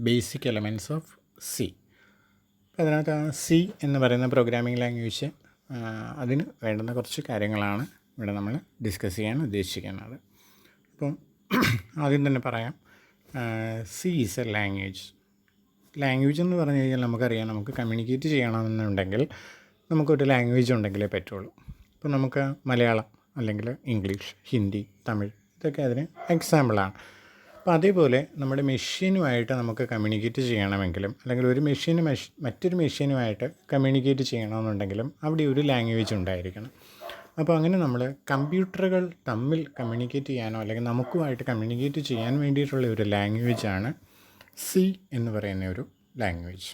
Basic elements of C. അപ്പോൾ അതിനകത്ത് C എന്ന് പറയുന്ന പ്രോഗ്രാമിംഗ് ലാംഗ്വേജ് അതിന് വേണ്ടുന്ന കുറച്ച് കാര്യങ്ങളാണ് ഇവിടെ നമ്മൾ ഡിസ്കസ് ചെയ്യാൻ ഉദ്ദേശിക്കുന്നത്. അപ്പം ആദ്യം തന്നെ പറയാം, C is A language. Language എന്ന് പറഞ്ഞു കഴിഞ്ഞാൽ നമുക്കറിയാം, നമുക്ക് കമ്മ്യൂണിക്കേറ്റ് ചെയ്യണമെന്നുണ്ടെങ്കിൽ നമുക്കൊരു ലാംഗ്വേജ് ഉണ്ടെങ്കിലേ പറ്റുള്ളൂ. ഇപ്പോൾ നമുക്ക് മലയാളം അല്ലെങ്കിൽ ഇംഗ്ലീഷ്, ഹിന്ദി, തമിഴ് ഇതൊക്കെ അതിന് എക്സാമ്പിളാണ്. അപ്പോൾ അതേപോലെ നമ്മുടെ മെഷീനുമായിട്ട് നമുക്ക് കമ്മ്യൂണിക്കേറ്റ് ചെയ്യണമെങ്കിലും അല്ലെങ്കിൽ ഒരു മെഷീന് മറ്റൊരു മെഷീനുമായിട്ട് കമ്മ്യൂണിക്കേറ്റ് ചെയ്യണമെന്നുണ്ടെങ്കിലും അവിടെ ഒരു ലാംഗ്വേജ് ഉണ്ടായിരിക്കണം. അപ്പോൾ അങ്ങനെ നമ്മൾ കമ്പ്യൂട്ടറുകൾ തമ്മിൽ കമ്മ്യൂണിക്കേറ്റ് ചെയ്യാനോ അല്ലെങ്കിൽ നമുക്കുമായിട്ട് കമ്മ്യൂണിക്കേറ്റ് ചെയ്യാൻ വേണ്ടിയിട്ടുള്ള ഒരു ലാംഗ്വേജാണ് സി എന്ന് പറയുന്ന ഒരു ലാംഗ്വേജ്.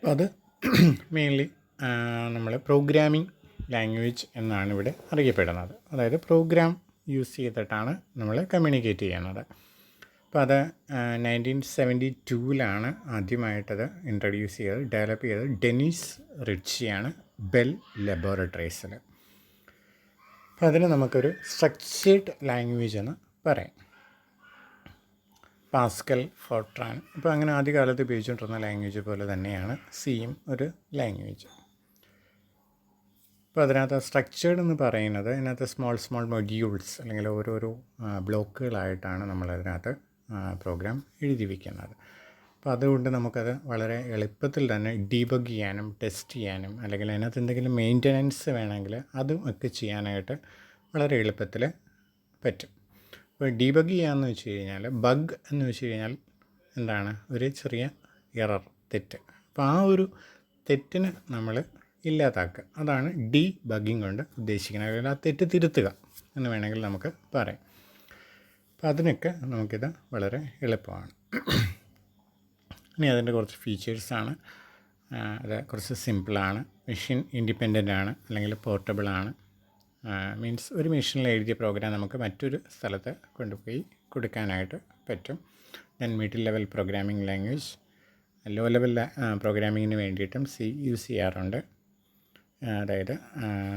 അത് മെയിൻലി നമ്മൾ പ്രോഗ്രാമിംഗ് ലാംഗ്വേജ് എന്നാണ് ഇവിടെ അറിയപ്പെടുന്നത്. അതായത് പ്രോഗ്രാം യൂസ് ചെയ്തിട്ടാണ് നമ്മൾ കമ്മ്യൂണിക്കേറ്റ് ചെയ്യുന്നത്. അപ്പോൾ അത് 1972 ആദ്യമായിട്ടത് ഇൻട്രൊഡ്യൂസ് ചെയ്തത്, ഡെവലപ്പ് ചെയ്തത് ഡെനിസ് റിച്ചിയാണ് ബെൽ ലബോറട്ടറീസിൽ. അപ്പോൾ അതിന് നമുക്കൊരു സ്ട്രക്ചേർഡ് ലാംഗ്വേജ് എന്ന് പറയാം. പാസ്കൽ, ഫോർട്രാൻ, അപ്പോൾ അങ്ങനെ ആദ്യകാലത്ത് ഉപയോഗിച്ചുകൊണ്ടിരുന്ന ലാംഗ്വേജ് പോലെ തന്നെയാണ് സിയും ഒരു ലാംഗ്വേജ്. അപ്പോൾ അതിനകത്ത് സ്ട്രക്ചേർഡ് എന്ന് പറയുന്നത് ഇതിനകത്ത് സ്മോൾ മൊഡ്യൂൾസ് അല്ലെങ്കിൽ ഓരോരോ ബ്ലോക്കുകളായിട്ടാണ് നമ്മളതിനകത്ത് പ്രോഗ്രാം എഴുതി വയ്ക്കുന്നത്. അപ്പോൾ അതുകൊണ്ട് നമുക്കത് വളരെ എളുപ്പത്തിൽ തന്നെ ഡീബഗ് ചെയ്യാനും ടെസ്റ്റ് ചെയ്യാനും അല്ലെങ്കിൽ അതിനകത്ത് എന്തെങ്കിലും മെയിൻ്റനൻസ് വേണമെങ്കിൽ അതും ഒക്കെ ചെയ്യാനായിട്ട് വളരെ എളുപ്പത്തിൽ പറ്റും. അപ്പോൾ ഡീബഗ് ചെയ്യാമെന്ന് വെച്ച് കഴിഞ്ഞാൽ, ബഗ് എന്ന് വെച്ച് കഴിഞ്ഞാൽ എന്താണ്, ഒരു ചെറിയ എറർ, തെറ്റ്. അപ്പോൾ ആ ഒരു തെറ്റിന് നമ്മൾ ഇല്ലാതാക്കുക, അതാണ് ഡീബഗ്ഗിങ് കൊണ്ട് ഉദ്ദേശിക്കുന്നത്. അല്ലെങ്കിൽ ആ തെറ്റ് തിരുത്തുക എന്ന് വേണമെങ്കിൽ നമുക്ക് പറയാം. അപ്പോൾ അതിനൊക്കെ നമുക്കിത് വളരെ എളുപ്പമാണ്. ഇനി അതിൻ്റെ കുറച്ച് ഫീച്ചേഴ്സാണ്. അത് കുറച്ച് സിമ്പിളാണ്, മെഷീൻ ഇൻഡിപെൻഡൻ്റ് ആണ് അല്ലെങ്കിൽ പോർട്ടബിളാണ്. മീൻസ് ഒരു മെഷീനിൽ എഴുതിയ പ്രോഗ്രാം നമുക്ക് മറ്റൊരു സ്ഥലത്ത് കൊണ്ടുപോയി കൊടുക്കാനായിട്ട് പറ്റും. Then middle level programming language. Low level പ്രോഗ്രാമിങ്ങിന് വേണ്ടിയിട്ടും സി യൂസ് ചെയ്യാറുണ്ട്. അതായത്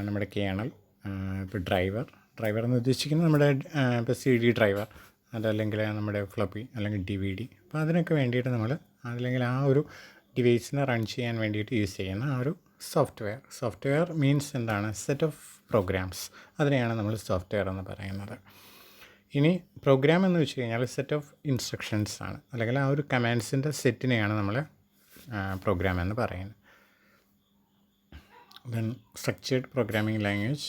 നമ്മുടെ കേണൽ, ഇപ്പോൾ ഡ്രൈവർ എന്ന് ഉദ്ദേശിക്കുന്നത് നമ്മുടെ ഇപ്പോൾ CD ഡ്രൈവർ, അതല്ലെങ്കിൽ നമ്മുടെ ഫ്ലോപ്പി അല്ലെങ്കിൽ DVD. അപ്പോൾ അതിനൊക്കെ വേണ്ടിയിട്ട് നമ്മൾ അല്ലെങ്കിൽ ആ ഒരു ഡിവൈസിനെ റൺ ചെയ്യാൻ വേണ്ടിയിട്ട് യൂസ് ചെയ്യുന്ന ആ ഒരു സോഫ്റ്റ്വെയർ മീൻസ് എന്താണ്, സെറ്റ് ഓഫ് പ്രോഗ്രാംസ്, അതിനെയാണ് നമ്മൾ സോഫ്റ്റ്വെയർ എന്ന് പറയുന്നത്. ഇനി പ്രോഗ്രാം എന്ന് വെച്ച് കഴിഞ്ഞാൽ സെറ്റ് ഓഫ് ഇൻസ്ട്രക്ഷൻസ് ആണ്, അല്ലെങ്കിൽ ആ ഒരു കമാൻഡ്സിൻ്റെ സെറ്റിനെയാണ് നമ്മൾ പ്രോഗ്രാം എന്ന് പറയുന്നത്. Then structured programming language.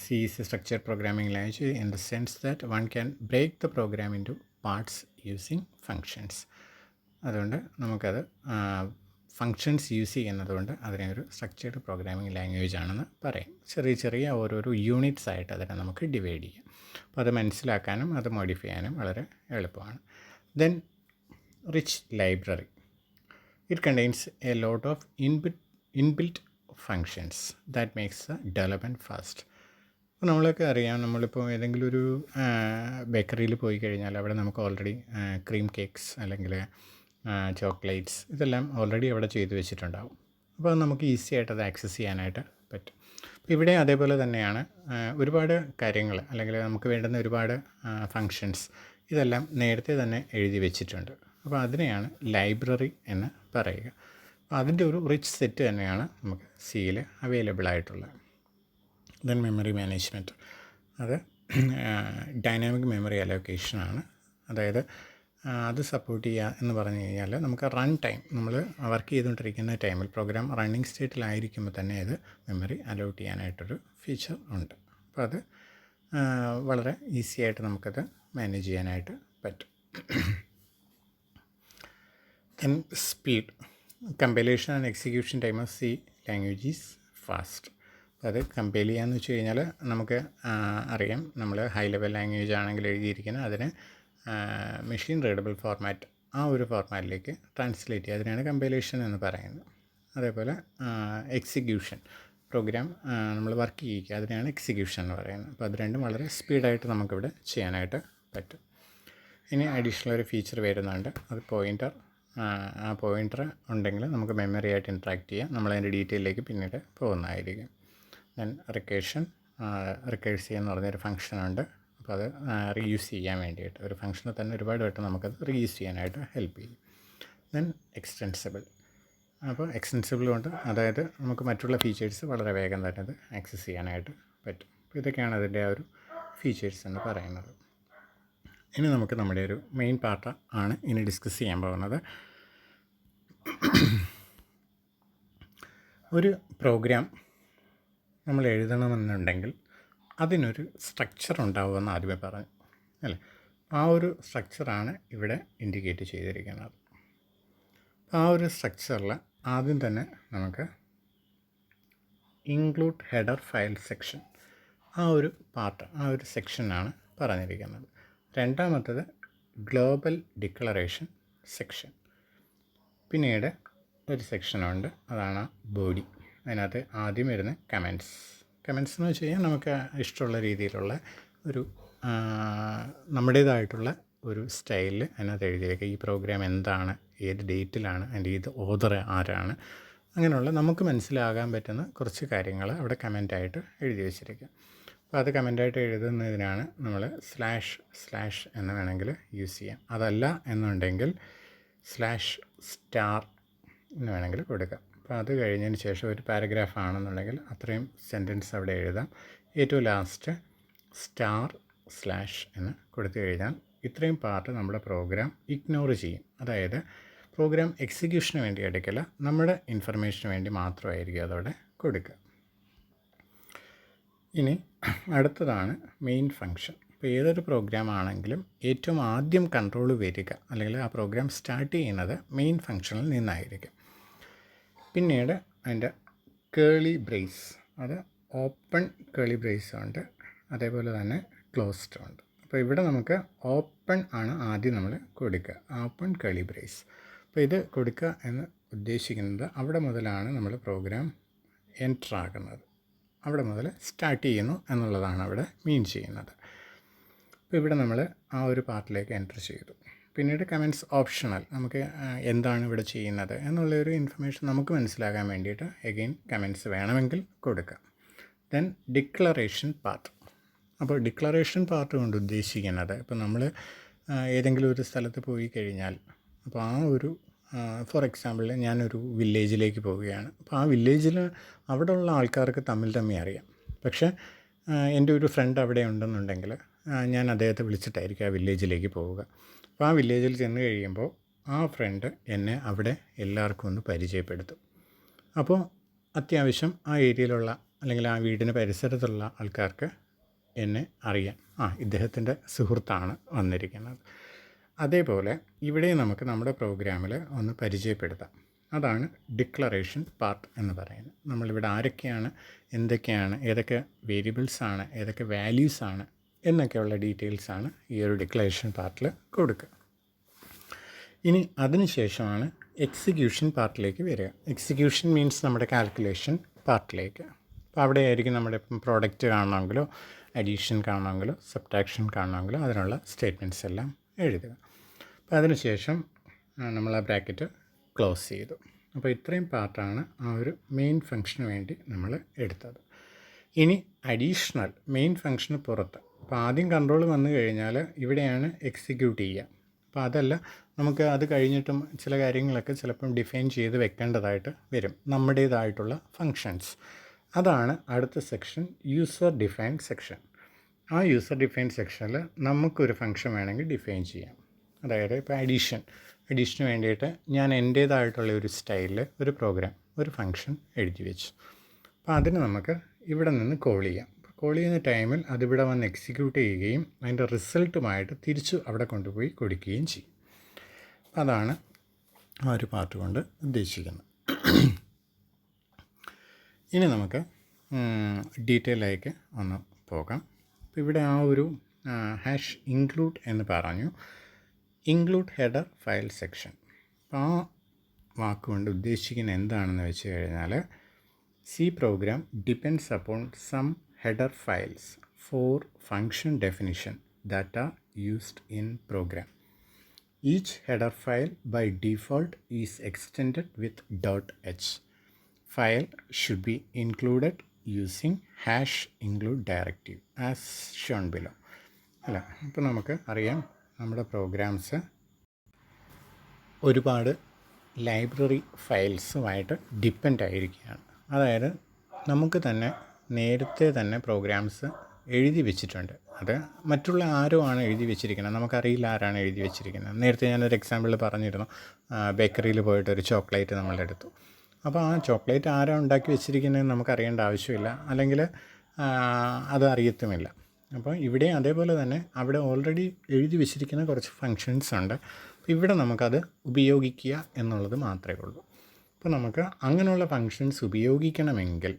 C is a structured programming language in the sense that one can break the program into parts using functions. അതുകൊണ്ട് നമുക്കത് ഫങ്ഷൻസ് യൂസ് ചെയ്യുന്നതുകൊണ്ട് അതിനെ ഒരു സ്ട്രക്ചേർഡ് പ്രോഗ്രാമിംഗ് ലാംഗ്വേജ് ആണെന്ന് പറയാം. ചെറിയ ഓരോരോ യൂണിറ്റ്സ് ആയിട്ട് അതിനെ നമുക്ക് ഡിവൈഡ് ചെയ്യാം. അപ്പോൾ അത് മനസ്സിലാക്കാനും അത് മോഡിഫൈ ചെയ്യാനും വളരെ എളുപ്പമാണ്. Then rich library. It contains a lot of inbuilt functions that makes the development fast. അപ്പോൾ നമ്മളൊക്കെ അറിയാം, നമ്മളിപ്പോൾ ഏതെങ്കിലും ഒരു ബേക്കറിയിൽ പോയി കഴിഞ്ഞാൽ അവിടെ നമുക്ക് ഓൾറെഡി ക്രീം കേക്ക്സ് അല്ലെങ്കിൽ ചോക്ലേറ്റ്സ് ഇതെല്ലാം ഓൾറെഡി അവിടെ ചെയ്തു വെച്ചിട്ടുണ്ടാവും. അപ്പോൾ നമുക്ക് ഈസി ആയിട്ട് അത് ആക്സസ് ചെയ്യാനായിട്ട് പറ്റും. അപ്പോൾ ഇവിടെ അതേപോലെ തന്നെയാണ് ഒരുപാട് കാര്യങ്ങൾ അല്ലെങ്കിൽ നമുക്ക് വേണ്ടുന്ന ഒരുപാട് ഫങ്ഷൻസ് ഇതെല്ലാം നേരത്തെ തന്നെ എഴുതി വെച്ചിട്ടുണ്ട്. അപ്പോൾ അതിനെയാണ് ലൈബ്രറി എന്ന് പറയുക. അപ്പോൾ അതിൻ്റെ ഒരു റിച്ച് സെറ്റ് തന്നെയാണ് നമുക്ക് സിയിൽ അവൈലബിൾ ആയിട്ടുള്ളത്. Then memory management. അത് ഡൈനാമിക് മെമ്മറി അലോക്കേഷനാണ്. അതായത് അത് സപ്പോർട്ട് ചെയ്യുക എന്ന് പറഞ്ഞു കഴിഞ്ഞാൽ നമുക്ക് റൺ ടൈം, നമ്മൾ വർക്ക് ചെയ്തുകൊണ്ടിരിക്കുന്ന ടൈമിൽ പ്രോഗ്രാം റണ്ണിങ് സ്റ്റേറ്റിലായിരിക്കുമ്പോൾ തന്നെ അത് മെമ്മറി അലോട്ട് ചെയ്യാനായിട്ടൊരു ഫീച്ചർ ഉണ്ട്. അപ്പോൾ അത് വളരെ ഈസി ആയിട്ട് നമുക്കത് മാനേജ് ചെയ്യാനായിട്ട് പറ്റും. Then speed. Compilation and execution time of C language is fast. അത് കമ്പൈൽ ചെയ്യാമെന്ന് വെച്ച് കഴിഞ്ഞാൽ നമുക്ക് അറിയാം, നമ്മൾ ഹൈ ലെവൽ ലാംഗ്വേജ് ആണെങ്കിൽ എഴുതിയിരിക്കുന്നത് അതിന് മെഷീൻ റീഡബിൾ ഫോർമാറ്റ്, ആ ഒരു ഫോർമാറ്റിലേക്ക് ട്രാൻസ്ലേറ്റ് ചെയ്യുക, അതിനാണ് കമ്പൈലേഷൻ എന്ന് പറയുന്നത്. അതേപോലെ എക്സിക്യൂഷൻ, പ്രോഗ്രാം നമ്മൾ വർക്ക് ചെയ്യിക്കുക, അതിനാണ് എക്സിക്യൂഷൻ എന്ന് പറയുന്നത്. അപ്പോൾ അത് രണ്ടും വളരെ സ്പീഡായിട്ട് നമുക്കിവിടെ ചെയ്യാനായിട്ട് പറ്റും. ഇനി അഡീഷണൽ ഒരു ഫീച്ചർ വരുന്നുണ്ട്, അത് പോയിൻ്റർ. ആ പോയിൻ്റർ ഉണ്ടെങ്കിൽ നമുക്ക് മെമ്മറി ആയിട്ട് ഇൻട്രാക്ട് ചെയ്യാം. നമ്മളതിൻ്റെ ഡീറ്റെയിലേക്ക് പിന്നീട് പോകുന്നതായിരിക്കും. ദെൻ റിക്കേഴ്സീവ് എന്ന് പറഞ്ഞൊരു ഫംഗ്ഷനുണ്ട്. അപ്പോൾ അത് റീയൂസ് ചെയ്യാൻ വേണ്ടിയിട്ട് ഒരു ഫംഗ്ഷനെ തന്നെ ഒരുപാട് വട്ടം നമുക്കത് റീയൂസ് ചെയ്യാനായിട്ട് ഹെൽപ്പ് ചെയ്യും. Then extensible. അപ്പോൾ എക്സ്റ്റെൻസിബിൾ കൊണ്ട് അതായത് നമുക്ക് മറ്റുള്ള ഫീച്ചേഴ്സ് വളരെ വേഗം തന്നെ അത് ആക്സസ് ചെയ്യാനായിട്ട് പറ്റും. അപ്പോൾ ഇതൊക്കെയാണ് അതിൻ്റെ ആ ഒരു ഫീച്ചേഴ്സ് എന്ന് പറയുന്നത്. ഇനി നമുക്ക് നമ്മുടെ ഒരു മെയിൻ പാർട്ട് ആണ് ഇനി ഡിസ്കസ് ചെയ്യാൻ പോകുന്നത്. ഒരു പ്രോഗ്രാം നമ്മൾ എഴുതണമെന്നുണ്ടെങ്കിൽ അതിനൊരു സ്ട്രക്ചർ ഉണ്ടാവുമെന്ന് ആദ്യമേ പറഞ്ഞു അല്ലേ. ആ ഒരു സ്ട്രക്ചറാണ് ഇവിടെ ഇൻഡിക്കേറ്റ് ചെയ്തിരിക്കുന്നത്. ആ ഒരു സ്ട്രക്ചറിൽ ആദ്യം തന്നെ നമുക്ക് ഇൻക്ലൂഡ് ഹെഡർ ഫയൽ സെക്ഷൻ, ആ ഒരു പാർട്ട്, ആ ഒരു സെക്ഷനാണ് പറഞ്ഞിരിക്കുന്നത്. രണ്ടാമത്തത് ഗ്ലോബൽ ഡിക്ലറേഷൻ സെക്ഷൻ. പിന്നീട് ഒരു സെക്ഷനുണ്ട്, അതാണ് ബോഡി. അതിനകത്ത് ആദ്യം വരുന്ന കമൻറ്റ്സ് എന്ന് വെച്ച് കഴിഞ്ഞാൽ നമുക്ക് ഇഷ്ടമുള്ള രീതിയിലുള്ള ഒരു നമ്മുടേതായിട്ടുള്ള ഒരു സ്റ്റൈലിൽ അതിനകത്ത് എഴുതി വയ്ക്കുക. ഈ പ്രോഗ്രാം എന്താണ്, ഏത് ഡേറ്റിലാണ്, അതിൻ്റെ ഇത് ഓതർ ആരാണ്, അങ്ങനെയുള്ള നമുക്ക് മനസ്സിലാകാൻ പറ്റുന്ന കുറച്ച് കാര്യങ്ങൾ അവിടെ കമൻ്റായിട്ട് എഴുതി വെച്ചിരിക്കുക. അപ്പോൾ അത് കമൻ്റായിട്ട് എഴുതുന്നതിനാണ് നമ്മൾ സ്ലാഷ് എന്ന് വേണമെങ്കിൽ യൂസ് ചെയ്യാം. അതല്ല എന്നുണ്ടെങ്കിൽ /* എന്ന് വേണമെങ്കിൽ കൊടുക്കാം. അപ്പോൾ അത് കഴിഞ്ഞതിന് ശേഷം ഒരു പാരഗ്രാഫ് ആണെന്നുണ്ടെങ്കിൽ അത്രയും സെൻറ്റൻസ് അവിടെ എഴുതാം. ഏറ്റവും ലാസ്റ്റ് */ എന്ന് കൊടുത്തു കഴിഞ്ഞാൽ ഇത്രയും പാർട്ട് നമ്മുടെ പ്രോഗ്രാം ഇഗ്നോർ ചെയ്യും. അതായത് പ്രോഗ്രാം എക്സിക്യൂഷന് വേണ്ടി എടുക്കില്ല, നമ്മുടെ ഇൻഫർമേഷന് വേണ്ടി മാത്രമായിരിക്കും അതവിടെ കൊടുക്കുക. ഇനി അടുത്തതാണ് മെയിൻ ഫംഗ്ഷൻ. ഇപ്പോൾ ഏതൊരു പ്രോഗ്രാം ആണെങ്കിലും ഏറ്റവും ആദ്യം കൺട്രോൾ വരിക അല്ലെങ്കിൽ ആ പ്രോഗ്രാം സ്റ്റാർട്ട് ചെയ്യുന്നത് മെയിൻ ഫംഗ്ഷനിൽ നിന്നായിരിക്കും. പിന്നീട് അതിൻ്റെ കേളി ബ്രേസ്, അത് ഓപ്പൺ കേളി ബ്രേസ് ഉണ്ട്, അതേപോലെ തന്നെ ക്ലോസ്ഡ് ഉണ്ട്. അപ്പോൾ ഇവിടെ നമുക്ക് ഓപ്പൺ ആണ് ആദ്യം നമ്മൾ കൊടുക്കുക, ഓപ്പൺ കേളി ബ്രേസ്. അപ്പോൾ ഇത് കൊടുക്കുക എന്ന് ഉദ്ദേശിക്കുന്നത് അവിടെ മുതലാണ് നമ്മൾ പ്രോഗ്രാം എൻ്റർ ആകുന്നത്, അവിടെ മുതൽ സ്റ്റാർട്ട് ചെയ്യുന്നു എന്നുള്ളതാണ് അവിടെ മീൻ ചെയ്യുന്നത്. അപ്പോൾ ഇവിടെ നമ്മൾ ആ ഒരു പാർട്ടിലേക്ക് എൻ്റർ ചെയ്തു. പിന്നീട് കമൻറ്റ്സ് ഓപ്ഷണൽ, നമുക്ക് എന്താണ് ഇവിടെ ചെയ്യുന്നത് എന്നുള്ളൊരു ഇൻഫർമേഷൻ നമുക്ക് മനസ്സിലാകാൻ വേണ്ടിയിട്ട് എഗെയിൻ കമൻറ്റ്സ് വേണമെങ്കിൽ കൊടുക്കാം. Then declaration part. അപ്പോൾ ഡിക്ലറേഷൻ പാർട്ട് കൊണ്ട് ഉദ്ദേശിക്കുന്നത് ഇപ്പോൾ നമ്മൾ ഏതെങ്കിലും ഒരു സ്ഥലത്ത് പോയി കഴിഞ്ഞാൽ, അപ്പോൾ ആ ഒരു ഫോർ എക്സാമ്പിൾ ഞാനൊരു വില്ലേജിലേക്ക് പോവുകയാണ്. അപ്പോൾ ആ വില്ലേജിൽ അവിടെയുള്ള ആൾക്കാർക്ക് തമ്മിൽ അറിയാം. പക്ഷേ എൻ്റെ ഒരു ഫ്രണ്ട് അവിടെ ഉണ്ടെന്നുണ്ടെങ്കിൽ ഞാൻ അദ്ദേഹത്തെ വിളിച്ചിട്ടായിരിക്കും ആ വില്ലേജിലേക്ക് പോവുക. അപ്പോൾ ആ വില്ലേജിൽ ചെന്ന് കഴിയുമ്പോൾ ആ ഫ്രണ്ട് എന്നെ അവിടെ എല്ലാവർക്കും ഒന്ന് പരിചയപ്പെടുത്തും. അപ്പോൾ അത്യാവശ്യം ആ ഏരിയയിലുള്ള അല്ലെങ്കിൽ ആ വീടിന് പരിസരത്തുള്ള ആൾക്കാർക്ക് എന്നെ അറിയാം, ഇദ്ദേഹത്തിൻ്റെ സുഹൃത്താണ് വന്നിരിക്കുന്നത്. അതേപോലെ ഇവിടെ നമുക്ക് നമ്മുടെ പ്രോഗ്രാമിൽ ഒന്ന് പരിചയപ്പെടുത്താം. അതാണ് ഡിക്ലറേഷൻ പാർട്ട് എന്ന് പറയുന്നത്. നമ്മളിവിടെ ആരൊക്കെയാണ്, എന്തൊക്കെയാണ്, ഏതൊക്കെ വേരിയബിൾസാണ്, ഏതൊക്കെ വാല്യൂസാണ് എന്നൊക്കെയുള്ള ഡീറ്റെയിൽസാണ് ഈ ഒരു ഡിക്ലറേഷൻ പാർട്ടിൽ കൊടുക്കുക. ഇനി അതിന് ശേഷമാണ് എക്സിക്യൂഷൻ പാർട്ടിലേക്ക് വരിക. എക്സിക്യൂഷൻ മീൻസ് നമ്മുടെ കാൽക്കുലേഷൻ പാർട്ടിലേക്ക്. അപ്പോൾ അവിടെ ആയിരിക്കും നമ്മുടെ പ്രോഡക്റ്റ് കാണണമെങ്കിലോ അഡീഷൻ കാണണമെങ്കിലോ സബ്ട്രാക്ഷൻ കാണണമെങ്കിലോ അതിനുള്ള സ്റ്റേറ്റ്മെൻറ്റ്സ് എല്ലാം എഴുതുക. അപ്പോൾ അതിന് ശേഷം നമ്മൾ ആ ബ്രാക്കറ്റ് ക്ലോസ് ചെയ്തു. അപ്പോൾ ഇത്രയും പാർട്ടാണ് ആ ഒരു മെയിൻ ഫംഗ്ഷന് വേണ്ടി നമ്മൾ എടുത്തത്. ഇനി അഡീഷണൽ മെയിൻ ഫംഗ്ഷന് പുറത്ത്, അപ്പോൾ ആദ്യം കൺട്രോൾ വന്നു കഴിഞ്ഞാൽ ഇവിടെയാണ് എക്സിക്യൂട്ട് ചെയ്യുക. അപ്പോൾ അതല്ല, നമുക്ക് അത് കഴിഞ്ഞിട്ടും ചില കാര്യങ്ങളൊക്കെ ചിലപ്പം ഡിഫൈൻ ചെയ്ത് വെക്കേണ്ടതായിട്ട് വരും, നമ്മുടേതായിട്ടുള്ള ഫങ്ഷൻസ്. അതാണ് അടുത്ത സെക്ഷൻ, യൂസർ ഡിഫൈൻ സെക്ഷൻ. ആ യൂസർ ഡിഫൈൻ സെക്ഷനിൽ നമുക്കൊരു ഫംഗ്ഷൻ വേണമെങ്കിൽ ഡിഫൈൻ ചെയ്യാം. അതായത് ഇപ്പോൾ അഡീഷന് വേണ്ടിയിട്ട് ഞാൻ എൻ്റേതായിട്ടുള്ള ഒരു സ്റ്റൈലിൽ ഒരു പ്രോഗ്രാം, ഒരു ഫംഗ്ഷൻ എഴുതി വെച്ചു. അപ്പോൾ അതിന് നമുക്ക് ഇവിടെ നിന്ന് കോൾ ചെയ്യാം. കോൾ ചെയ്യുന്ന ടൈമിൽ അതിവിടെ വന്ന് എക്സിക്യൂട്ട് ചെയ്യുകയും അതിൻ്റെ റിസൾട്ടുമായിട്ട് തിരിച്ചു അവിടെ കൊണ്ടുപോയി കൊടുക്കുകയും ചെയ്യും. അതാണ് ആ ഒരു പാർട്ട് കൊണ്ട് ഉദ്ദേശിക്കുന്നത്. ഇനി നമുക്ക് ഡീറ്റെയിലേക്ക് ഒന്ന് പോകാം. അപ്പോൾ ഇവിടെ ആ ഒരു #include എന്ന് പറഞ്ഞു, ഇൻക്ലൂഡ് ഹെഡർ ഫയൽ സെക്ഷൻ. അപ്പോൾ ആ വാക്കുകൊണ്ട് ഉദ്ദേശിക്കുന്നത് എന്താണെന്ന് വെച്ച് കഴിഞ്ഞാൽ C program depends upon some header files for function definition that are used in program. Each header file by default is extended with .h. File should be included using #include directive as shown below. അല്ല, ഇപ്പോൾ നമുക്ക് അറിയാം നമ്മുടെ programmes ഒരുപാട് library ഫയൽസുമായിട്ട് depend ആയിരിക്കുകയാണ്. അതായത് നമുക്ക് തന്നെ നേരത്തെ തന്നെ പ്രോഗ്രാംസ് എഴുതി വെച്ചിട്ടുണ്ട്. അത് മറ്റുള്ള ആരോ ആണ് എഴുതി വെച്ചിരിക്കുന്നത്, നമുക്കറിയില്ല ആരാണ് എഴുതി വെച്ചിരിക്കുന്നത്. നേരത്തെ ഞാനൊരു എക്സാമ്പിൾ പറഞ്ഞിരുന്നു, ബേക്കറിയിൽ പോയിട്ട് ഒരു ചോക്ലേറ്റ് നമ്മളെടുത്തു. അപ്പോൾ ആ ചോക്ലേറ്റ് ആരാ ഉണ്ടാക്കി വെച്ചിരിക്കുന്നതെന്ന് നമുക്കറിയേണ്ട ആവശ്യമില്ല, അല്ലെങ്കിൽ അത് അറിയത്തുമില്ല. അപ്പോൾ ഇവിടെ അതേപോലെ തന്നെ അവിടെ ഓൾറെഡി എഴുതി വെച്ചിരിക്കുന്ന കുറച്ച് ഫങ്ഷൻസ് ഉണ്ട്. ഇവിടെ നമുക്കത് ഉപയോഗിക്കുക എന്നുള്ളത് മാത്രമേ ഉള്ളൂ. അപ്പോൾ നമുക്ക് അങ്ങനെയുള്ള ഫങ്ഷൻസ് ഉപയോഗിക്കണമെങ്കിൽ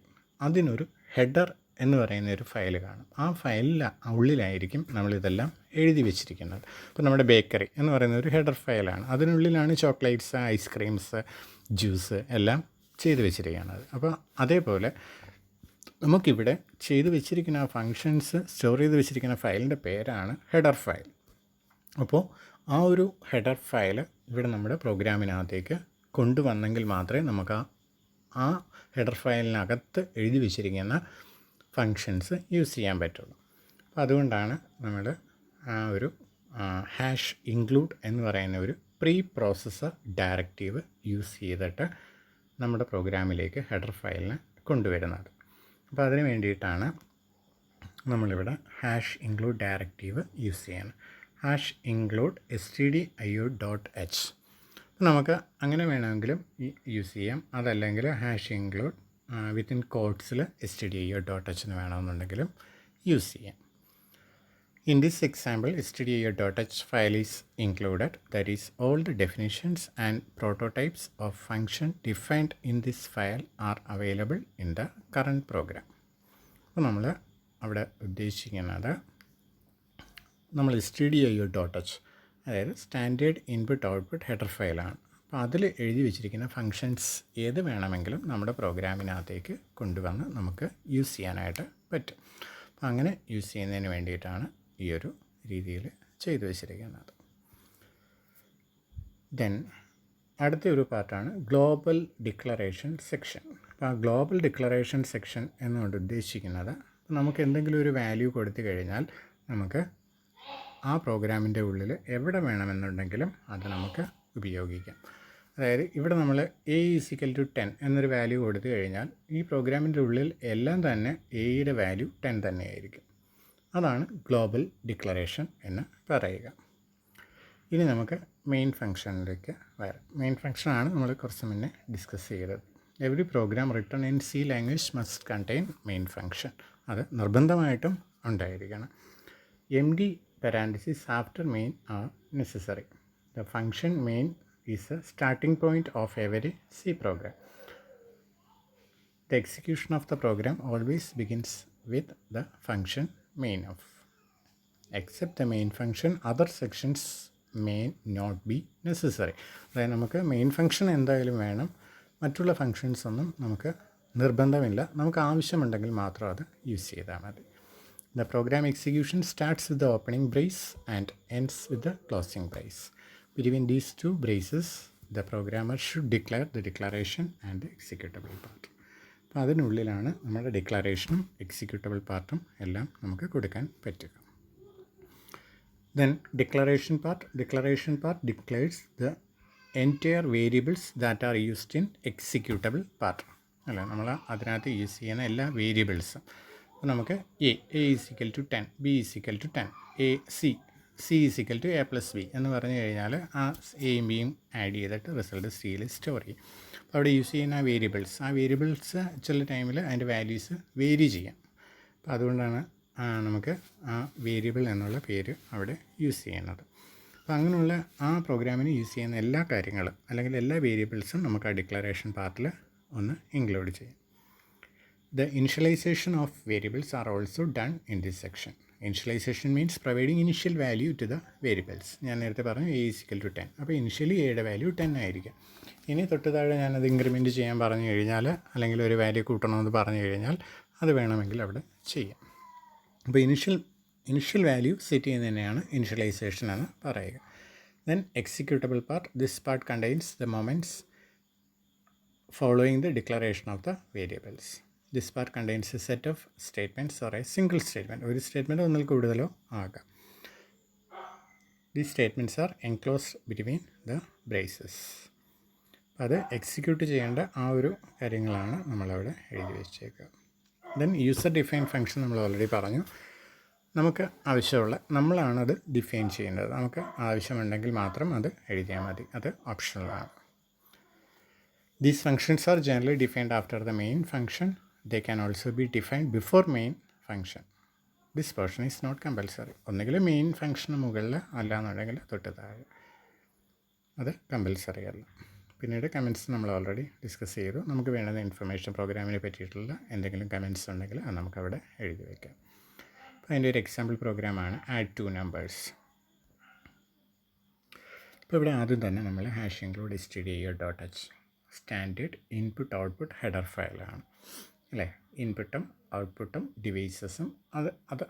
അതിനൊരു ഹെഡർ എന്ന് പറയുന്ന ഒരു ഫയൽ കാണും. ആ ഫയലിൽ ഉള്ളിലായിരിക്കും നമ്മളിതെല്ലാം എഴുതി വെച്ചിരിക്കുന്നത്. ഇപ്പോൾ നമ്മുടെ ബേക്കറി എന്ന് പറയുന്ന ഒരു ഹെഡർ ഫയലാണ്. അതിനുള്ളിലാണ് ചോക്ലേറ്റ്സ്, ഐസ്ക്രീംസ്, ജ്യൂസ് എല്ലാം ചെയ്ത് വെച്ചിരിക്കുന്നത്. അപ്പോൾ അതേപോലെ നമുക്കിവിടെ ചെയ്ത് വെച്ചിരിക്കുന്ന ആ ഫങ്ഷൻസ് സ്റ്റോർ ചെയ്ത് വെച്ചിരിക്കുന്ന ഫയലിൻ്റെ പേരാണ് ഹെഡർ ഫയൽ. അപ്പോൾ ആ ഒരു ഹെഡർ ഫയൽ ഇവിടെ നമ്മുടെ പ്രോഗ്രാമിനകത്തേക്ക് കൊണ്ടുവന്നെങ്കിൽ മാത്രമേ നമുക്ക് ആ ഹെഡർ ഫയലിനകത്ത് എഴുതി വെച്ചിരിക്കുന്ന ഫങ്ഷൻസ് യൂസ് ചെയ്യാൻ പറ്റുള്ളൂ. അപ്പോൾ അതുകൊണ്ടാണ് നമ്മൾ ആ ഒരു ഹാഷ് ഇൻക്ലൂഡ് എന്ന് പറയുന്ന ഒരു പ്രീ പ്രോസസ്സർ ഡയറക്റ്റീവ് യൂസ് ചെയ്തിട്ട് നമ്മുടെ പ്രോഗ്രാമിലേക്ക് ഹെഡർ ഫയലിനെ കൊണ്ടുവരുന്നത്. അപ്പോൾ അതിന് വേണ്ടിയിട്ടാണ് നമ്മളിവിടെ ഹാഷ് ഇൻക്ലൂഡ് ഡയറക്റ്റീവ് യൂസ് ചെയ്യുന്നത്. Hash include stdio.h. നമുക്ക് അങ്ങനെ വേണമെങ്കിലും യൂസ് ചെയ്യാം. അതല്ലെങ്കിൽ ഹാഷ് ഇൻക്ലൂഡ് വിത്തിൻ കോഡ്സിൽ stdio.h എന്ന് വേണമെന്നുണ്ടെങ്കിലും യൂസ് ചെയ്യാം. In this example, stdio.h file is included. That is, all the definitions and prototypes of function defined in this file are available in the current program. അപ്പോൾ നമ്മൾ അവിടെ ഉദ്ദേശിക്കുന്നത് നമ്മൾ stdio.h, അതായത് standard input output header ഫയലാണ്. അപ്പോൾ അതിൽ എഴുതി വെച്ചിരിക്കുന്ന ഫങ്ഷൻസ് ഏത് വേണമെങ്കിലും നമ്മുടെ പ്രോഗ്രാമിനകത്തേക്ക് കൊണ്ടുവന്ന് നമുക്ക് യൂസ് ചെയ്യാനായിട്ട് പറ്റും. അപ്പോൾ അങ്ങനെ യൂസ് ചെയ്യുന്നതിന് വേണ്ടിയിട്ടാണ് ഈ ഒരു രീതിയിൽ ചെയ്തു വെച്ചിരിക്കുന്നത്. ദെൻ അടുത്ത ഒരു പാർട്ടാണ് ഗ്ലോബൽ ഡിക്ലറേഷൻ സെക്ഷൻ. അപ്പോൾ ആ ഗ്ലോബൽ ഡിക്ലറേഷൻ സെക്ഷൻ എന്നുകൊണ്ട് ഉദ്ദേശിക്കുന്നത്, നമുക്ക് എന്തെങ്കിലും ഒരു വാല്യൂ കൊടുത്തു കഴിഞ്ഞാൽ നമുക്ക് ആ പ്രോഗ്രാമിൻ്റെ ഉള്ളിൽ എവിടെ വേണമെന്നുണ്ടെങ്കിലും അത് നമുക്ക് ഉപയോഗിക്കാം. അതായത് ഇവിടെ നമ്മൾ a=10 എന്നൊരു വാല്യൂ കൊടുത്തു കഴിഞ്ഞാൽ ഈ പ്രോഗ്രാമിൻ്റെ ഉള്ളിൽ എല്ലാം തന്നെ എയുടെ വാല്യൂ 10 തന്നെയായിരിക്കും. അതാണ് ഗ്ലോബൽ ഡിക്ലറേഷൻ എന്ന് പറയുക. ഇനി നമുക്ക് മെയിൻ ഫംഗ്ഷനിലേക്ക് വരാം. മെയിൻ ഫംഗ്ഷനാണ് നമ്മൾ കുറച്ച് മുന്നേ ഡിസ്കസ് ചെയ്തത്. Every program written in C language must contain main function. അത് നിർബന്ധമായിട്ടും ഉണ്ടായിരിക്കണം. empty parentheses after main are necessary. The function main is the starting point of every C program. The execution of the program always begins with the function main of. Except the main function, other sections may not be necessary. അതായത് നമുക്ക് main function എന്തായാലും വേണം, മറ്റുള്ള functions ഒന്നും നമുക്ക് നിർബന്ധമില്ല. നമുക്ക് ആവശ്യമുണ്ടെങ്കിൽ മാത്രം അത് യൂസ് ചെയ്താൽ മതി. The program execution starts with the opening brace and ends with the closing brace. Between these two braces, the programmer should declare the declaration and the executable part. അപ്പോൾ അതിനുള്ളിലാണ് നമ്മുടെ ഡിക്ലറേഷനും എക്സിക്യൂട്ടബിൾ പാർട്ടും എല്ലാം നമുക്ക് കൊടുക്കാൻ പറ്റുക. Then declaration part declares the entire variables that are used in executable part. അല്ല, നമ്മൾ അതിനകത്ത് യൂസ് ചെയ്യുന്ന എല്ലാ വേരിയബിൾസും. അപ്പോൾ നമുക്ക് a=10, b=10, c=a + b എന്ന് പറഞ്ഞു കഴിഞ്ഞാൽ ആ എയും ബിയും ആഡ് ചെയ്തിട്ട് റിസൾട്ട് സിയിൽ സ്റ്റോർ ചെയ്യും. അപ്പോൾ അവിടെ യൂസ് ചെയ്യുന്ന ആ വേരിയബിൾസ് ചില ടൈമിൽ അതിൻ്റെ വാല്യൂസ് വേരി ചെയ്യാം. അപ്പോൾ അതുകൊണ്ടാണ് നമുക്ക് ആ വേരിയബിൾ എന്നുള്ള പേര് അവിടെ യൂസ് ചെയ്യുന്നത്. അപ്പോൾ അങ്ങനെയുള്ള ആ പ്രോഗ്രാമിന് യൂസ് ചെയ്യുന്ന എല്ലാ കാര്യങ്ങളും അല്ലെങ്കിൽ എല്ലാ വേരിയബിൾസും നമുക്ക് ആ ഡിക്ലറേഷൻ പാർട്ടിൽ ഒന്ന് ഇൻക്ലൂഡ് ചെയ്യാം. The initialization of variables are also done in this section. Initialization means providing initial value to the variables. ഞാൻ നേരത്തെ പറഞ്ഞു a=10. അപ്പോൾ ഇനിഷ്യലി എയുടെ വാല്യൂ 10 ആയിരിക്കും. ഇനി തൊട്ട് താഴെ ഞാനത് ഇൻക്രിമെൻറ്റ് ചെയ്യാൻ പറഞ്ഞു കഴിഞ്ഞാൽ, അല്ലെങ്കിൽ ഒരു വാല്യൂ കൂട്ടണമെന്ന് പറഞ്ഞു കഴിഞ്ഞാൽ അത് വേണമെങ്കിൽ അവിടെ ചെയ്യാം. അപ്പോൾ ഇനിഷ്യൽ വാല്യൂ സെറ്റ് ചെയ്യുന്നതിനെയാണ് ഇനിഷ്യലൈസേഷൻ എന്ന് പറയുക. Then executable part. This part contains the moments following the declaration of the variables. This part contains a set of statements or a single statement. ഒരു സ്റ്റേറ്റ്മെൻറ്റ് ഒന്നിൽ കൂടുതലോ ആകാം. These statements are enclosed between the braces. അത് execute ചെയ്യേണ്ട ആ ഒരു കാര്യങ്ങളാണ് നമ്മളവിടെ എഴുതി വെച്ചേക്കുക. ദെൻ യൂസർ ഡിഫൈൻ ഫംഗ്ഷൻ നമ്മൾ ഓൾറെഡി പറഞ്ഞു. നമുക്ക് ആവശ്യമുള്ള നമ്മളാണത് ഡിഫൈൻ ചെയ്യേണ്ടത്. നമുക്ക് ആവശ്യമുണ്ടെങ്കിൽ മാത്രം അത് എഴുതിയാൽ മതി, അത് ഓപ്ഷണലാണ്. These functions are generally defined after the main function. They can also be defined before main function. This portion is not compulsory. ഒന്നുകിൽ മെയിൻ ഫംഗ്ഷന് മുകളിൽ അല്ലാന്നുണ്ടെങ്കിൽ തൊട്ട് താഴെ, അത് കമ്പൽസറി അല്ല. പിന്നീട് കമൻറ്റ്സ് നമ്മൾ ഓൾറെഡി ഡിസ്കസ് ചെയ്തു. നമുക്ക് വേണ്ടുന്ന ഇൻഫർമേഷൻ പ്രോഗ്രാമിനെ പറ്റിയിട്ടുള്ള എന്തെങ്കിലും കമൻറ്റ്സ് ഉണ്ടെങ്കിൽ അത് നമുക്കവിടെ എഴുതി വയ്ക്കാം. അപ്പോൾ അതിൻ്റെ ഒരു എക്സാമ്പിൾ പ്രോഗ്രാമാണ് ആഡ് ടു നമ്പേഴ്സ്. ഇപ്പോൾ ഇവിടെ ആദ്യം തന്നെ നമ്മൾ hash include stdio.h standard input output header ഫയലാണ് അല്ലേ. ഇൻപുട്ടും ഔട്ട്പുട്ടും ഡിവൈസസും